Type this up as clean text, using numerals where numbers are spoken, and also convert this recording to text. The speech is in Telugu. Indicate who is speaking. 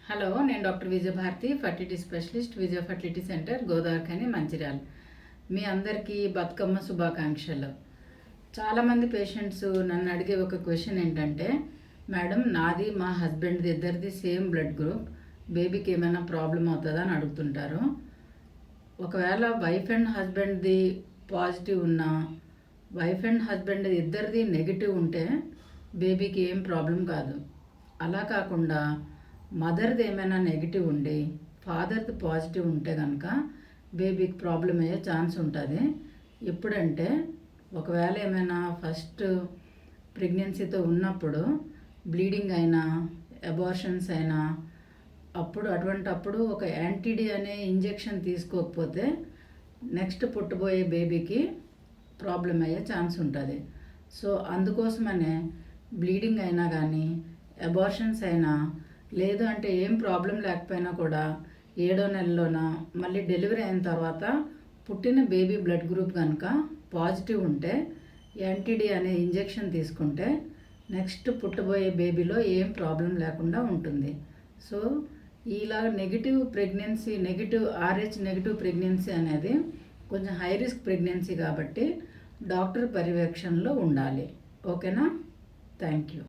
Speaker 1: హలో, నేను డాక్టర్ విజయభారతి, ఫర్టిలిటీ స్పెషలిస్ట్, విజయ ఫర్టిలిటీ సెంటర్, గోదావరిఖని, మంచిర్యాల. మీ అందరికీ బతుకమ్మ శుభాకాంక్షలు. చాలామంది పేషెంట్స్ నన్ను అడిగే ఒక క్వశ్చన్ ఏంటంటే, మేడం నాది మా హస్బెండ్ది ఇద్దరిది సేమ్ బ్లడ్ గ్రూప్, బేబీకి ఏమైనా ప్రాబ్లం అవుతుందా అని అడుగుతుంటారు. ఒకవేళ వైఫ్ అండ్ హస్బెండ్ది పాజిటివ్ ఉన్నా, వైఫ్ అండ్ హస్బెండ్ ఇద్దరిది నెగిటివ్ ఉంటే బేబీకి ఏం ప్రాబ్లం కాదు. అలా కాకుండా మదర్ది ఏమైనా నెగిటివ్ ఉండి ఫాదర్ది పాజిటివ్ ఉంటే కనుక బేబీకి ప్రాబ్లం అయ్యే ఛాన్స్ ఉంటుంది. ఎప్పుడంటే ఒకవేళ ఏమైనా ఫస్ట్ ప్రెగ్నెన్సీతో ఉన్నప్పుడు బ్లీడింగ్ అయినా, అబార్షన్స్ అయినా, అటువంటి ఒక యాంటీడీ అనే ఇంజెక్షన్ తీసుకోకపోతే నెక్స్ట్ పుట్టబోయే బేబీకి ప్రాబ్లం అయ్యే ఛాన్స్ ఉంటుంది. సో అందుకోసమనే బ్లీడింగ్ అయినా కానీ, అబార్షన్స్ అయినా, లేదు అంటే ఏం ప్రాబ్లం లేకపోయినా కూడా 7వ నెలలోన మళ్ళీ డెలివరీ అయిన తర్వాత పుట్టిన బేబీ బ్లడ్ గ్రూప్ కనుక పాజిటివ్ ఉంటే యాంటీడీ అనే ఇంజెక్షన్ తీసుకుంటే నెక్స్ట్ పుట్టబోయే బేబీలో ఏం ప్రాబ్లం లేకుండా ఉంటుంది. సో ఇలా negative pregnancy, RH negative pregnancy అనేది కొంచెం హై రిస్క్ ప్రెగ్నెన్సీ కాబట్టి డాక్టర్ పర్యవేక్షణలో ఉండాలి. ఓకేనా? Thank you.